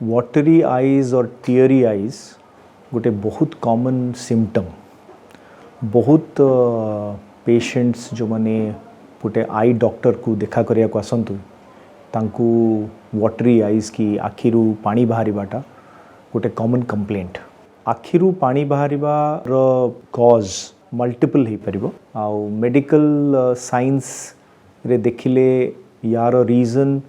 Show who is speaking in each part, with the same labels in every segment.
Speaker 1: Watery eyes और teary eyes गोटे बहुत कॉमन सिम्पटम। बहुत पेशेंट्स जो माने गोटे आई डॉक्टर को देखा करिया को आसंतु तांकू वाटरी आईज की आखिरू पानी बाहरिबाटा गोटे कॉमन कंप्लेंट। आखिरू पानी बाहरिबार कॉज मल्टीपल हो पारिबो। आउ मेडिकल साइंस रे देखिले यार रीजन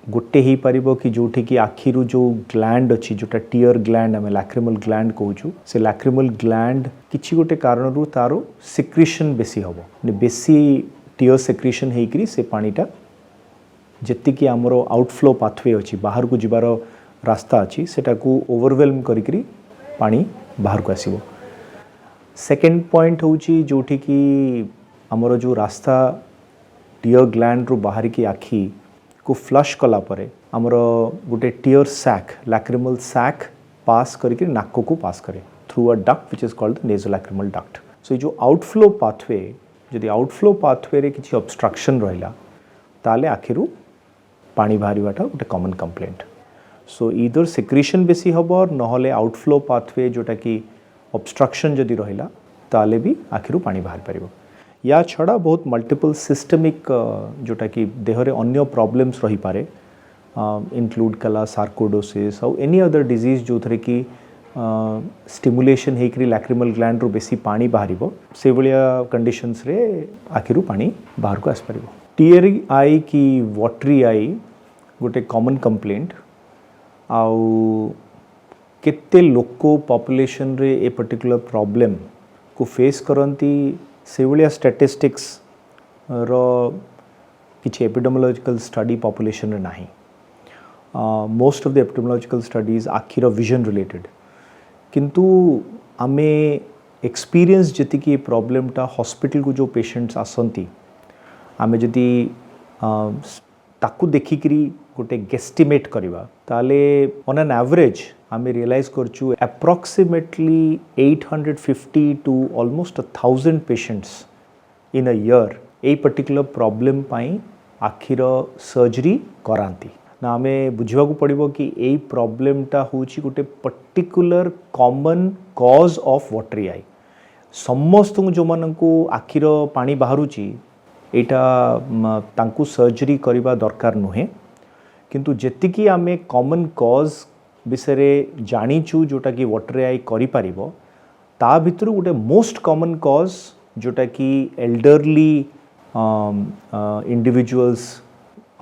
Speaker 1: गोटे ही पारिबो कि जोठी कि आखिरू जो ग्लैंड अच्छी जोटा टीयर ग्लैंड आम लैक्रिमल ग्लैंड कहूँ से लैक्रिमल ग्लैंड किसी गोटे कारण तार सिक्रिशन बेसी हम बेसी टीयर सिक्रिशन होकरी से पानीटा जी आमर आउटफ्लो पाथवे अच्छी बाहर को जीवार रास्ता अच्छी सेटा को ओवरवेलम करी पानी बाहर को आसीबो। सेकेंड पॉइंट होची जोठी कि आमर जो रास्ता टीयर ग्लैंड रू बाहर की आखि को फ्लश कला परे आमर गोटे टीयर सैक लैक्रिमल सैक पास करके नाक को पास करे through a duct which is called nasolacrimal duct. So जो आउटफ्लो पाथवे जदि आउटफ्लो पाथवे रे किसी ऑब्स्ट्रक्शन रहिला ताले आखिरू पानी बाहरिबाटा गोटे common complaint. So either secretion बेसी हबो नहले आउटफ्लो पाथवे जोटा कि ऑब्स्ट्रक्शन जदि रहिला ताले भी आखिरू पानी बाहर परिबो। या छड़ा बहुत मल्टीपल सिस्टमिक जोटा कि देहरे अन्य प्रॉब्लम्स रही पारे इंक्लूड कला सार्कोडोसिस और एनी अदर डिजीज जो थे कि स्टिमुलेशन होकरी लैक्रिमल ग्लैंड रू बेसी पानी बाहरिबो से भलिया कंडीशंस रे आखिरू पानी बाहर को आसि परिबो। टीयरी आई की वाटरी आई गोटे कॉमन कंप्लेंट आउ केते लोको पॉपुलेशन रे ए पर्टिकुलर प्रॉब्लम को फेस करंती से भाया स्टैटिस्टिक्स रो किछि एपिडेमियोलॉजिकल स्टडी पॉपुलेशन रे नाही। Most of the epidemiological studies आखिर विजन रिलेटेड किंतु आमे एक्सपीरियंस जति कि प्रॉब्लमटा हॉस्पिटल को जो पेशेंट्स आसंती आमे जति ताकू देखिकरी गोटे गेस्टिमेट करवा ताले ऑन एन एवरेज आमे रियलाइज करचु approximately 850 to almost 1000 patients in a year ए पर्टिकुलर प्रॉब्लम पाई आखिर सर्जरी करांती ना आमे बुझवा को पड़िबो कि ए प्रॉब्लमटा होची गोटे particular common cause of watery eye. समस्त जो मानकू आखिर पानी बाहरुची एटा तांकू सर्जरी करिबा दरकार नुहे किंतु जेतिकी आमे कॉमन कॉज विषय जानीचु जोटा कि वाटरी आई करि पारिबो ता भितर गोटे मोस्ट कॉमन कॉज जोटा कि एल्डरली इंडिविजुअल्स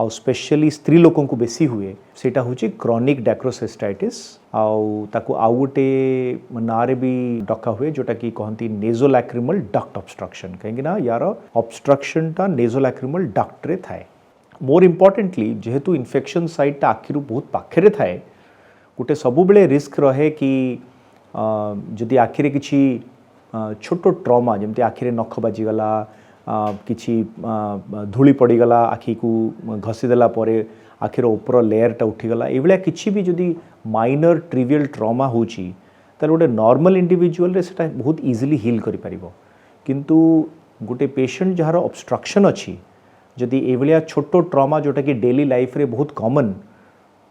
Speaker 1: आउ स्पेशली स्त्री लोकों को बेसी हुए सेटा होची क्रॉनिक डैक्रोसिस्टाइटिस आउ ताको आउ गोटे नारे भी डका हुए जोटा कि कहती नेजोलैक्रिमल डक्ट ऑब्स्ट्रक्शन कहीं ना यार ऑब्स्ट्रक्शन टा नेजोलैक्रिमल डक्ट रे थाए। मोर इम्पोर्टेंटली जेहेतु इन्फेक्शन साइट आखिरू बहुत पाखे थाए गोटे सबु बेले रिस्क रहे कि जदि आखिरे किछि छोटो ट्रॉमा जमती आखिरे नख बाजिगला किछि धूली पड़ीगला आखि को घसीदेला परे आखिर ऊपर लेयरटा उठीगला ये किछि भी जदि माइनर ट्रिवियल ट्रॉमा होची ताले गोटे नॉर्मल इंडिविजुअल रे सेटा बहुत इजीली हील करि परिबो किंतु गोटे पेशेंट जहार ऑब्स्ट्रक्शन अच्छी जदि ये छोटो ट्रॉमा जोटा कि डेली लाइफ रे बहुत कॉमन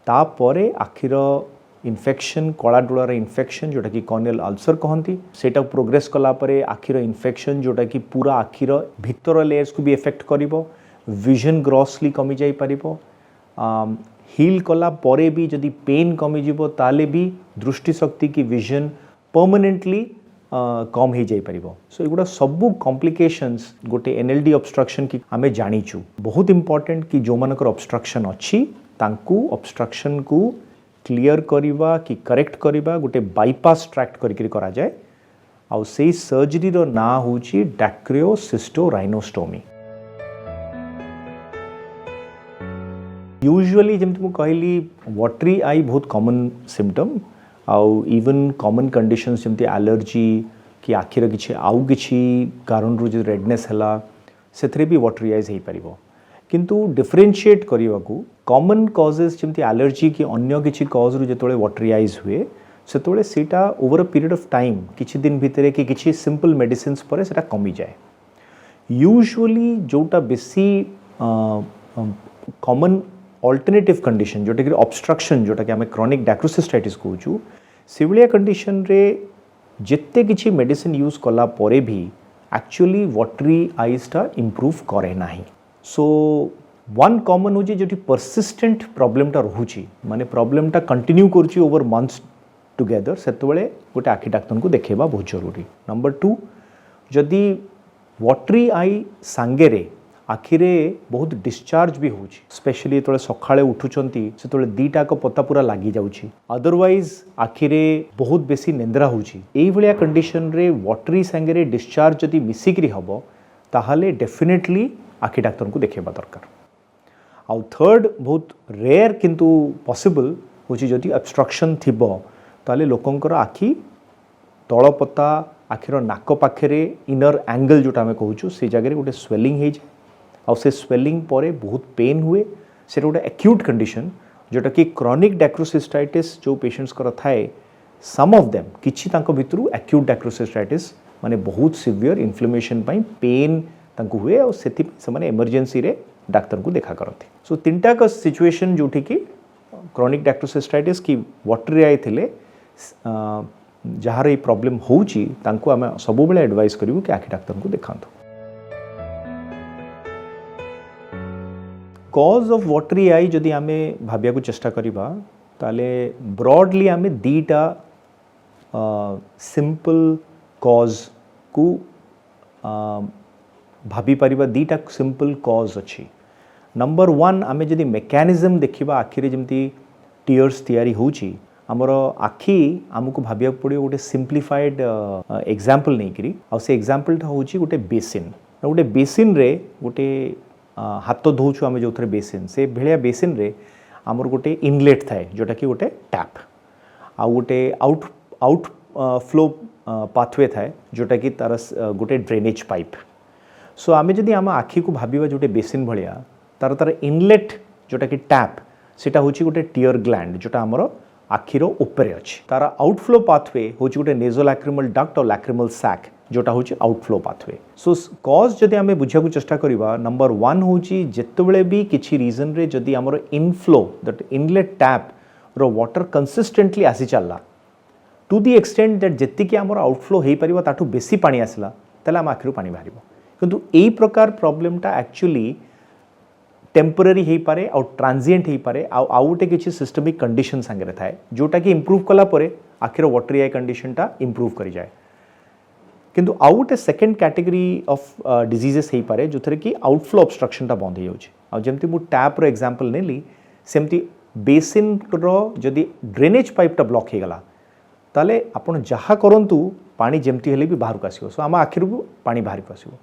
Speaker 1: तापरे आखिर इन्फेक्शन कला डोलार इन्फेक्शन जोटा कि कॉर्नियल अल्सर कहती सेटा प्रोग्रेस कला परे आखिर इन्फेक्शन जोटा कि पूरा आखिर भितर लेयर्स को भी इफेक्ट करिवो विजन ग्रॉसली कमी जाई परिबो हील कला परे भी जदि पेन कमी जीवो ताले भी दृष्टि शक्ति की विजन परमानेंटली कम हो जाई परिबो। सो एगुड़ा सबू कॉम्प्लिकेशंस गोटे एनएलडी ऑब्स्ट्रक्शन की आमे जानीचु बहुत इंपॉर्टेंट कि जो मानकर ऑब्स्ट्रक्शन अच्छी तांकू ऑब्स्ट्रक्शन को क्लियर करिबा कि करेक्ट करिबा गोटे बाईपास ट्रैक्ट करिकरी करा जाए आउ से सर्जरी रो ना होची डैक्रियोसिस्टोराइनोस्टोमी। यूजुअली जमती मु कहली वाटरी आई बहुत कॉमन सिम्पटम आउ इवन कॉमन कंडीशंस जमती एलर्जी कि आखिर किछि आउ किछि कारण रो जे रेडनेस हला सेथरे भी वाटरी आईज हे परिबो किंतु डिफरेंशिएट करने को कॉमन कॉजेस जमती एलर्जी कि अन्य किसी कॉज रु जेतोळे वाटरी आईज हुए सेतोळे सेटा over a period of time किछि दिन भितरे कि किछि सिंपल मेडिसिन्स पर सेटा कमी जाए। यूजुअली जोटा बेसी कॉमन अल्टरनेटिव कंडीशन जोटा कि ऑब्स्ट्रक्शन जोटा कि आम क्रोनिक डाक्रोसिस्टाइटिस कहूँ से भाया कंडीशन रे जिते किसी मेडिसिन यूज कला परे भी एक्चुअली वाटरी आईजटा इम्प्रूव करे ना। सो वन कॉमन हूँ जो परसिस्टेंट प्रॉब्लमटा रोचे माने प्रॉब्लमटा कंटिन्यू कर ओवर मंथ्स टुगेदर से गोटे आखि डाक्तर को देखा बहुत जरूरी। नंबर 2 जदि वाटरी आई सांगे आखिरे बहुत डिस्चार्ज भी हो स्पेशली जो सकाळे उठुचंती से दीटा को पता पूरा लगी जाउची अदरवाइज आखिरे बहुत बेसी निंद्रा होची एई भलिया कंडीशन रे वाटरी सांगे डिस्चार्ज जदि मिसिकरी हबो ताहाले डेफिनेटली आखि डाक्तर को देखेबा दरकार। आउ थर्ड बहुत रेयर किंतु पॉसिबल होची जदि ऑब्स्ट्रक्शन थिबो ताले लोकंकर आखि तळपता आखिर नाक पाखे इनर एंगल जोटा आम कहूँ से जगह गोटे स्वेलिंग हो जाए आउ से स्वेलिंग पर बहुत पेन हुए से गोटे एक्यूट कंडीशन जोटा कि क्रोनिक डाक्रोसिस्टाइटिस जो पेशेंट्स कर थाए सम ऑफ देम किछि तांको भितरु एक्यूट डाक्रोसिस्टाइटिस माने बहुत सिवियर इन्फ्लेमेशन पाई पेन तांको हुए और सेति से इमरजेंसी रे डाक्तर को देखा करते। सो तीनटा का सिचुएशन जोठी कि क्रोनिक डाक्रोसिस्टाइटिस की वाटरी आई थिले जार ये प्रॉब्लम होची तांको आमे सबु बेले एडवाइस करिवु कि आखि डाक्तर को देखांतो। कॉज ऑफ वाटरी आई जदि आमे भाबिया को चेष्टा करिबा ताले ब्रॉडली आमे दीटा सिंपल कॉज को भाबी परिबा दीटा सिंपल कॉज अछि। नंबर 1 आमे जदि मेकानिज्म देखिबा आखिरे जेमती टीयर्स तयारी होची आमर आखि आमको भाविया पड़ो गोटे सिंप्लीफाइड एग्जांपल नहीं करी आ से एग्जांपलटा होची गोटे बेसिन रे गोटे हाथ धोचु आम जो थे बेसिन से भेलिया बेसिन रे आमर गोटे इनलेट थाए जोटा कि गोटे टैप आ गोटे आउट फ्लो पाथवे थाए जोटा कि तार गोटे ड्रेनेज पाइप। सो आम जदि आम आखि को भाविबा जोटे बेसिन भलिया तार इनलेट जोटा कि टैप सेटा होची गोटे टीयर ग्लैंड जोटा आमर आखिर उपरे अच्छी तार आउटफ्लो पाथवे हूँ गोटे नेजो लैक्रिमल डक्ट और लैक्रिमल सैक जोटा हूँ आउटफ्लो पाथवे। सो कॉज जदि आम बुझा चेष्टा करवा नंबर 1 हूँ जितेबले भी किसी रीजन रे जदि आमर इनफ्लो दैट इनलेट टैप रो वाटर कंसिस्टेंटली आसी चलला टू दी एक्सटेंट दैट जेतिकी आमर आउटफ्लो हो पार ताठू बेसी पानी आसला ताले आम आखिर पानी बाहर किंतु एई प्रकार प्रॉब्लमटा एक्चुअली टेम्पररी हो पारे और ट्रांजिएंट हो पारे आउ गोटे किसी सिस्टमिक कंडीशन सांगे थाए जोटा कि इम्प्रूव कला परे आखिर वाटरी आई कंडीशनटा इम्प्रूव कर जाए किंतु आउ गोटे सेकेंड कैटेगरी ऑफ डिजीजेस हो पारे जो थे कि आउटफ्लो ऑब्स्ट्रक्शनटा बंद हो जाए जमती मु टैप रो एग्जांपल नेली सेमती बेसिन रो जदि ड्रेनेज पाइपटा ब्लॉक हो गला ताले आपण जहा करंतु पानी जेमती हेले भी बाहर को आसीबो। सो आम आखिर को पानी बाहर को आसीबो।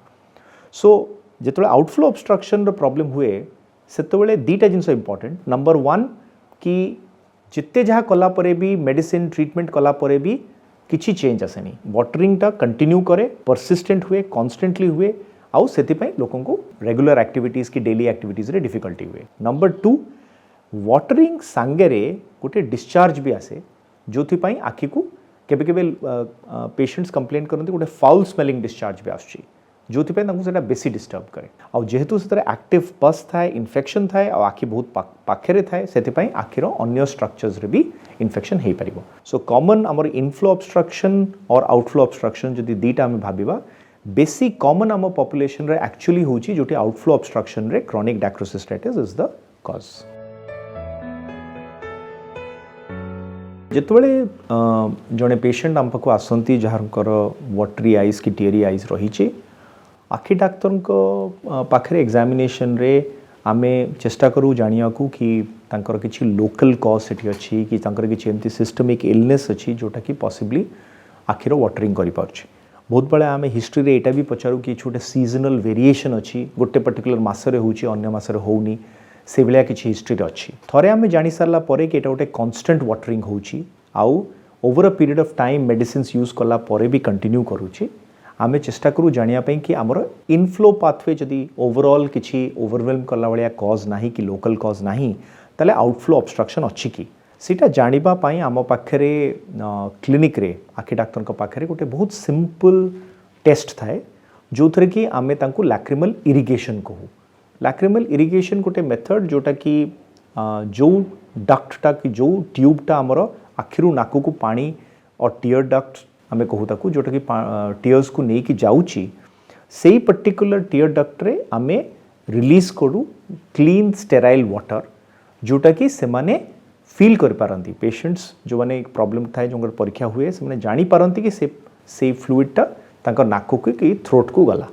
Speaker 1: सो जेतले आउटफ्लो ऑब्स्ट्रक्शन रो प्रॉब्लम हुए सेतबेले दीटा जिनस इंपॉर्टेंट नंबर 1 कि जिते जहाँ कला परे भी मेडिसिन ट्रीटमेंट कला परे भी किसी चेंज आसेनी वाटरिंगटा कंटिन्यू करे परसिस्टेंट हुए कॉन्स्टेंटली हुए आउ सेतिपाई लोकों को रेगुलर एक्टिविटीज की डेली एक्टिविटीज रे डिफिकल्टी हुए। नंबर 2 वाटरिंग सांगेरे गोटे डिस्चार्ज भी आसे जो आखि को केबे केबे पेशेंट्स कंप्लेन करते गोटे फाउल स्मेलिंग डिस्चार्ज भी आसुची जो से बेसी डिस्टर्ब करे आ जेहेतु से एक्टिव पस थाए इन्फेक्शन थाए आ आखि बहुत पाखे थाए से आखिर अन्य स्ट्रक्चर्स रे भी इन्फेक्शन हो पार। सो कॉमन आमर इनफ्लो ऑब्स्ट्रक्शन और आउटफ्लो ऑब्स्ट्रक्शन जदि दीटा आम भाविबा बेसी कॉमन आम पॉपुलेशन रे एक्चुअली होची जोटी आउटफ्लो ऑब्स्ट्रक्शन रे क्रोनिक डाक्रोसिस्टाइटिस इज द कॉज। जितेबले जड़े पेशेंट आम पाखु आसती जहाँकर वाटरी आईज की टीयरी आईज रही आखि डाक्तर पाखे एग्जामिनेशन रे आमे चेष्टा करूँ जानिया को कि तांकर किसी लोकल कॉज सेठी अच्छी कि तांकर किसी एमती सिस्टमिक इलनेस अच्छी जोटा कि पॉसिबली आखिर वाटरिंग करि पारछि। बहुत बड़े आमे हिस्ट्री रे एटा भी पचारू कि छोटे सीजनल वेरिएशन अच्छी गोटे पर्टिकुलर मासरे होउछि अन्य मासरे होउनी से भलिया किसी हिस्ट्री रे अच्छी थरे आमे जानि सारला परे कि एटा गोटे कांस्टेंट वाटरिंग होउछि आउ over a period of time medicines use कला परे भी कंटिन्यू करूछि आम चेष्टा करूँ जानापी कि आमर इनफ्लो पाथवे जदि ओवरऑल किसी ओवरवेलम कला भाया कज ना कि लोकल कज ना ताले आउटफ्लो ऑब्स्ट्रक्शन अच्छी कि सीटा जानापी आम पाखे क्लिनिक रे आखि डाक्तर पाखे गोटे बहुत सिंपल टेस्ट थाए जो थे कि आमे तांको लैक्रिमल इरिगेशन कहू। लैक्रिमल इरिगेशन गोटे मेथड जोटा कि जो डक्टटा कि जो ट्यूबटा आमर आखिरू नाक को पानी और टीयर डक्ट आम कहू ताकू जोटा कि टीयर्स को लेकिन जाऊँगी से पर्टिकुलर टीयर डक्ट्रे आम रिलीज करूँ क्लीन स्टेराइल वाटर जोटा कि से माने फील कर पारंती पेशेंट्स जो माने प्रॉब्लम थाए जो परीक्षा हुए से माने जानी पारंती कि से फ्लूइडटा तांकर नाक को कि थ्रोट को गला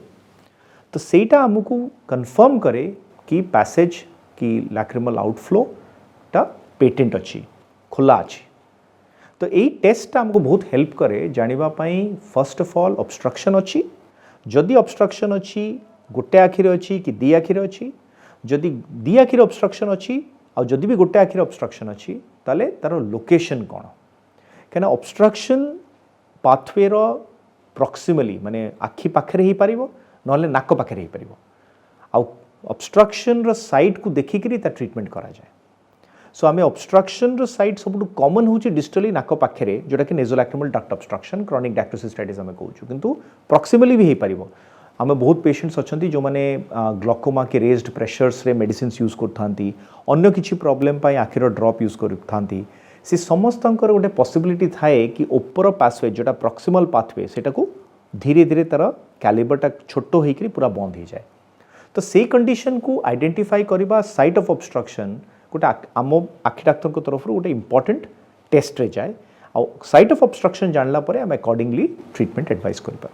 Speaker 1: तो सेटा हमको कंफर्म करे कि पैसेज कि लैक्रिमल आउटफ्लो टा पेटेंट अच्छी खुला अच्छी तो यही टेस्ट हमको बहुत हेल्प करे जानिबा पई फर्स्ट ऑफ ऑल ऑब्स्ट्रक्शन अच्छी जदि ऑब्स्ट्रक्शन अच्छी गोटे आखिरे अच्छी कि दी आखिरे अच्छी जदि दी आखिरे ऑब्स्ट्रक्शन अच्छी आ जदि भी गोटे आखिरे ऑब्स्ट्रक्शन अच्छी ताले तार लोकेशन कौन कहीं ऑब्स्ट्रक्शन पाथवे रो प्रॉक्सिमली माने आखि पाखरे ही पारिबो नहले नाक पाखरे ही पारिबो आ ऑब्स्ट्रक्शन रो साइट को देखिकरी ता ट्रीटमेंट करा जाए सो आम ऑब्स्ट्रक्शन रो साइट सब कॉमन होची डिस्टली नाक पाखरे जोटा कि नेजोलैक्रिमल डक्ट ऑब्स्ट्रक्शन क्रोनिक डैक्टोसिस्टाइटिस आम कहूँ किंतु प्रॉक्सिमली भी हो पारिबो आम बहुत पेशेंट्स अच्छा जो मैंने ग्लॉकोमा के रेज्ड प्रेशर्स रे मेडिसिन यूज करथांती अन्य किछि प्रॉब्लम पाई आखिर ड्रॉप यूज करथांती से समस्तंकर गोटे पॉसिबिलिटी थाए कि ऊपर पाथवे जोटा प्रॉक्सिमल पाथवे सेटा को धीरे धीरे तार कैलिबरटा छोट होकर पूरा बंद हो जाए तो से कंडीशन को आइडेंटिफाई करबा साइट ऑफ ऑब्स्ट्रक्शन गोटे आम आखि डाक्तर को तरफ गोटे इंपोर्टेंट टेस्ट रे जाए आ साइट ऑफ ऑब्स्ट्रक्शन जानला परे आम अकॉर्डिंगली ट्रीटमेंट एडवाइस कर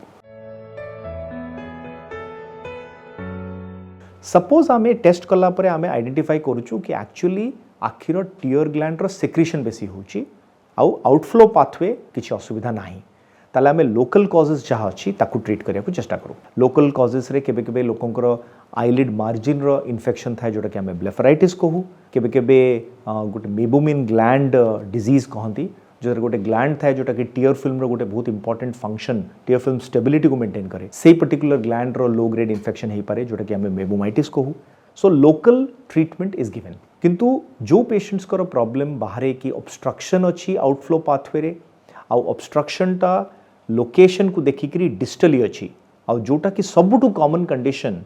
Speaker 1: सपोज आम टेस्ट कला परे आम आइडेंटिफाई करूँ कि एक्चुअली आखिर टीयर ग्लैंड रो सेक्रेशन बेसी होची आउटफ्लो पाथवे किसी असुविधा नहीं ताले आम लोकल कॉजेस जहाँ अच्छी ताकू ट्रीट करने को चेष्टा करूँ लोकल कॉजेस रे केबे केबे लोकंकर आईलिड मार्जिन रो इन्फेक्शन थाए जोटा कि आम ब्लेफराइटिस कहू केबे केबे गोटे मेबुमिन ग्लैंड डिजीज कहती जो गोटे ग्लैंड थाए जोटा कि टीयर फिल्म रो गोटे बहुत important function tier film stability को मेंटेन करे से पर्टिकुलर ग्लैंड रो लो ग्रेड इन्फेक्शन हो पारे जोटा कि आम मेबुमाइटिस कहू so local treatment is given किंतु जो पेशेंट्स को प्रॉब्लम बाहर कि ऑब्स्ट्रक्शन अच्छी आउटफ्लो पाथवे रे आ ऑब्स्ट्रक्शन टा लोकेशन को देखिकरी डिस्टली अच्छी आ जोटा कि सबुठु कॉमन कंडीशन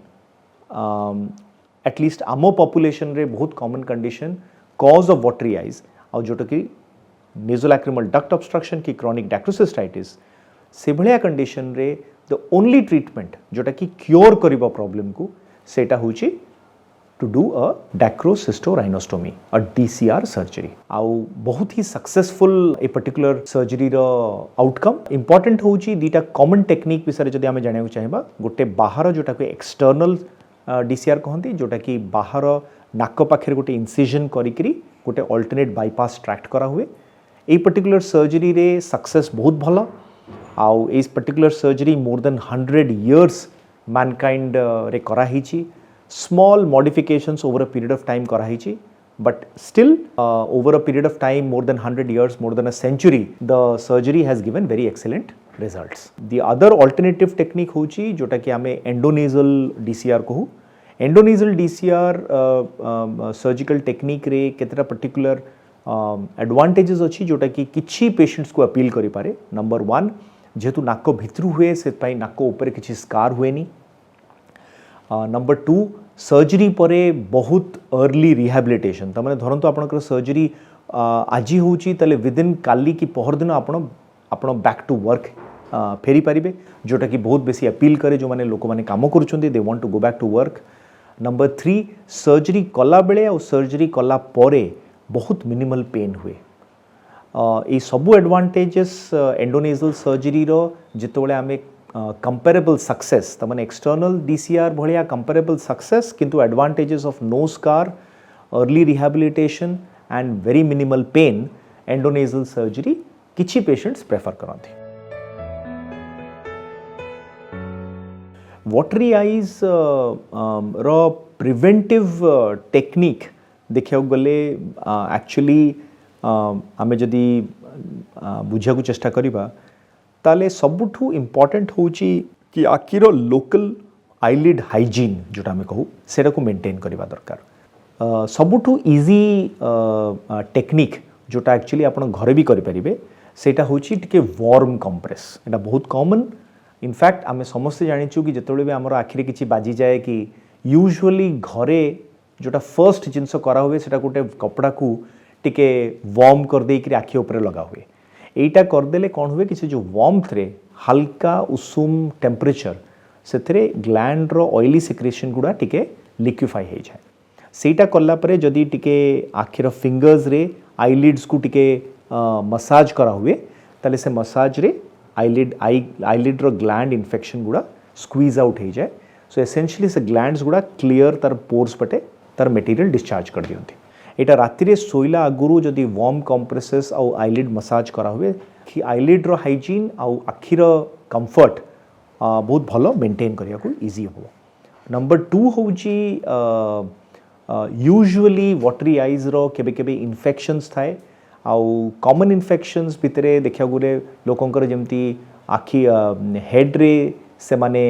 Speaker 1: एटलिस्ट आम पॉपुलेशन रे बहुत common condition cause of watery eyes आ जोटा कि नेजोलैक्रिमल डक्ट ऑब्स्ट्रक्शन की क्रोनिक डैक्टोसिस्टाइटिस से भलिया कंडीशन रे द ओनली ट्रीटमेंट जोटा कि क्योर करिबा प्रॉब्लम को सेटा होची to do a dacryocystorhinostomy a DCR surgery आउ बहुत ही सक्सेसफुल ए पर्टिकुलर सर्जरी रो आउटकम इंपोर्टेंट होची दीटा कॉमन टेक्निक विषय जदि आम जानिया चाहिबा गोटे बाहर जोटा कि एक्सटर्नल DCR कहती जोटा कि बाहर नाक पाखे गोटे इनसिजन करिकरी गोटे अल्टरनेट बाईपास ट्रैक्ट करा हुए ए पर्टिकुलर सर्जरी रे सक्सेस बहुत भल आउ ए particular surgery more than 100 years Mankind रे करा हिची small modifications over a period of time कराही but still over a period of time more than 100 years more than a century the surgery has given very excellent results the other alternative technique होची जोटा कि आमे endonasal DCR कहू endonasal DCR surgical technique रे केतरा particular advantages अच्छी जोटा कि किछि patients को अपील करि पारे नंबर 1 जेतु नाक भितरु हुए से पाई नाक ऊपर किछि स्कार हुए नी नंबर 2 सर्जरी परे बहुत अर्ली रिहैबिलिटेशन तमाने धरंतु आपनकर सर्जरी आज होची तले विदिन काली की पहर दिन आपण बैक टू वर्क फेरी पारिबे जोटा कि बहुत बेसी अपील करे जो माने लोक माने काम करूछंदी they want to go back to work number 3 surgery कला बेले और सर्जरी कला परे बहुत मिनिमल पेन हुए ए सबु एडवांटेजेस एंडोनेजल सर्जरी रो जेतोले आमे कंपेरेबल सक्सेस तमाने एक्सटर्नल DCR भलिया कंपेरेबल सक्सेस किंतु advantages of no scar early rehabilitation and very minimal pain endonasal surgery किछि पेशेंट्स प्रेफर करथि वाटरी आईज रो प्रिवेंटिव टेक्निक देखिया गले एक्चुअली आमे जदि बुझिया को चेष्टा करिबा ताले सबुठु इंपोर्टेंट होची कि आखिर लोकल आईलिड हाइजीन जोटा आम कहू सेटा को मेंटेन करबा दरकार सबुठु इजी टेक्निक जोटा एक्चुअली आपण घरे भी करि परिबे सेटा होची टिके वार्म कंप्रेस एटा बहुत कॉमन इनफैक्ट आम समस्त जानिछु कि जेतोले भी हमर आखिरे किछि बाजी जाए कि यूजुअली घरे जोटा फर्स्ट जिनस करा हुए सेटा गोटे कपड़ा को टिके वार्म कर दे कि आखि ऊपर लगा हुए एटा करदेले कौन हुए कि जो वार्मथ रे हल्का उषुम टेम्परेचर से ग्लैंड रो ऑयली सेक्रेशन गुड़ा टिके लिक्विफाई हो जाए सेटा कला परे जदि टिके आखिर फिंगर्स रे आईलिड्स को टिके मसाज करा हुए ताले से मसाज रे आईलिड रो ग्लैंड इन्फेक्शन गुड़ा स्क्वीज आउट हो जाए सो एसेंशियली से ग्लैंड्स गुड़ा क्लियर तार पोर्स पटे तार मटेरियल डिस्चार्ज कर दियंती एटा राति रे सोइला आगुरु जदि वार्म कंप्रेसेस आउ आईलिड मसाज करा हुए कि आईलिड रो हाइजीन आउ आखिर कंफर्ट बहुत भलो मेंटेन करिया को इजी हो नंबर 2 होउची यूजुअली वाटरी आईज रो केबे केबे इन्फेक्शंस थाए आउ कॉमन इन्फेक्शंस भितरे देखिया गुरे लोकंकर जेमती आखि हेड रे से माने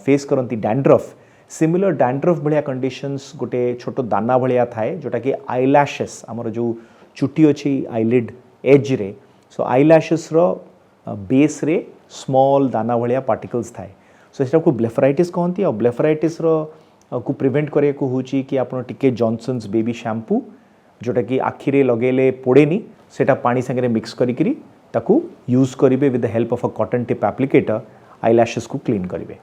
Speaker 1: फेस करंती डैंड्रफ सिमिलर डैंड्रफ भलिया कंडीशंस गोटे छोटो दाना भलिया थाए जोटा कि आईलैशेस हमर जो चुटी अछि आईलिड एज रे सो आईलैशेस रो बेस रे स्मॉल दाना भलिया पार्टिकल्स थाए सो सेटा को ब्लेफराइटिस कहंती आ ब्लेफराइटिस रो को प्रिवेंट करे को होची कि आपण टिके जॉनसन्स बेबी शैम्पू जोटा कि आखिरे लगेले पोड़ेनी सेटा पानी संगे मिक्स करी ताकू यूज करिवे with the help of a cotton tip applicator eyelashes को क्लीन करिवे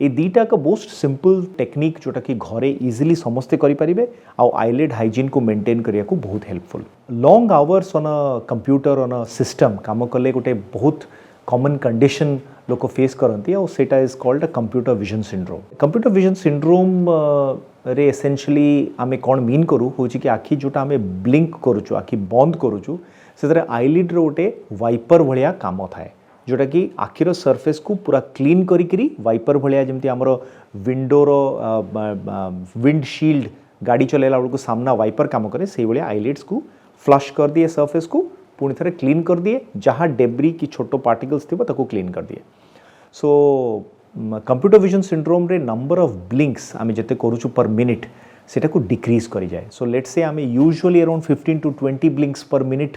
Speaker 1: ये दीटा का मोस्ट सिंपल टेक्निक जोटा कि घरे इजिली समस्ते करि परिबे आ आईलिड हाइजीन को मेंटेन करिया को बहुत helpful long hours on a computer on a system काम कले गोटे बहुत कॉमन कंडीशन लोक फेस करती और सेटा is called a computer vision syndrome रे एसेंशियली आमे कौन मीन करू होची कि आखि जोटा आमे ब्लिंक करूचु आखि बंद करूचु से आईलिड रो गोटे वाइपर भलिया काम थाए जोटा कि आखिर सरफेस को पूरा क्लीन करी वाइपर भलिया जमती आमर विंडोर विंडशील्ड गाड़ी चलेला बेलू सामना वाइपर काम करे से भाया आईलिड्स को फ्लश कर दिए सरफेस को पुणी थे क्लीन कर दिए जहाँ डेब्री की छोटो पार्टिकल्स थी ताको क्लीन कर दिए सो कंप्यूटर विजन सिंड्रोम रे नंबर ऑफ ब्लिंक्स आम जिते करूँ पर मिनिट सेटा को डिक्रीज करी जाए सो लेट्स से आम usually around 15 to 20 blinks per minute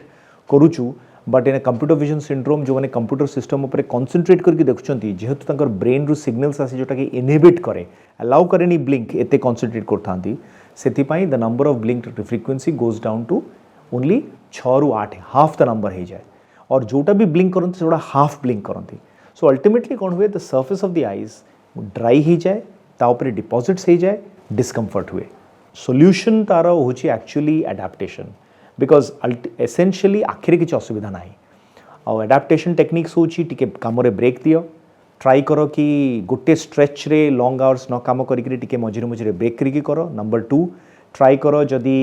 Speaker 1: करूँ but in computer vision syndrome जो मैंने कंप्यूटर सिस्टम उपर कॉन्सेंट्रेट करके देखुंत जेहेतु तंकर ब्रेन रु सिग्नल्स आसे जोटा कि इनहिबिट करे अलाउ करे ब्लिंक एते कॉन्सेंट्रेट करथांती सेथिपाई the number of blink frequency goes down to only 6 ରୁ 8 हाफ द नंबर हो जाए और जोटा भी ब्लिंक करते जोटा हाफ ब्लिंक करती सो अल्टीमेटली कौन हुए the surface of the eyes dry हो जाए ताऊपर डिपॉजिट्स हो जाए डिस्कम्फर्ट हुए सॉल्यूशन तार होची एक्चुअली एडाप्टेशन बिकॉज एसेंशियली आखिरे किसी असुविधा ना आउ एडाप्टेशन टेक्निक्स होची टिके काम रे ब्रेक दियो ट्राई करो कि गोटे स्ट्रेच रे लॉन्ग आवर्स न काम करिकरी टिके मझिरे मझिरे ब्रेक करिकी करो नंबर 2 ट्राई करो जदि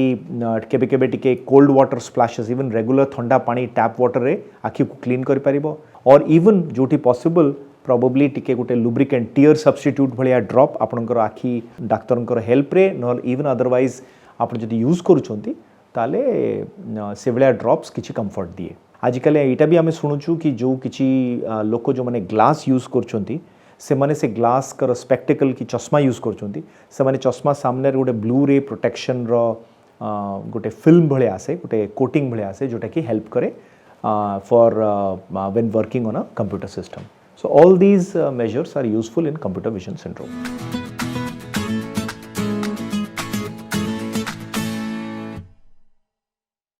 Speaker 1: केबे केबे टिके cold water splashes even regular ठंडा पानी टैप वाटर रे आखि को क्लीन कर पारिबो और इवन जोटी पॉसिबल प्रोबेबली टिके गोटे लुब्रिकेंट टीयर सब्स्टिट्यूट भलिया ड्रॉप आपनकर आखि डाक्तरंकर हेल्प रे न इवन अदरवाइज आप जदि यूज करूछंती ताले से भलिया ड्रॉप्स किछि कंफर्ट दिए आजिकल एटा भी आम शुणुचु कि जो किछि लोक जो माने ग्लास यूज करूछंती से माने से ग्लास कर स्पेक्टिकल की चश्मा यूज करूछंती से माने चश्मा सामने गोटे ब्लू रे प्रोटेक्शन रो गोटे फिल्म भले आसे गोटे कोटिंग भले आसे जोटा कि हेल्प करे for when working on a computer system so all these measures are useful in computer vision syndrome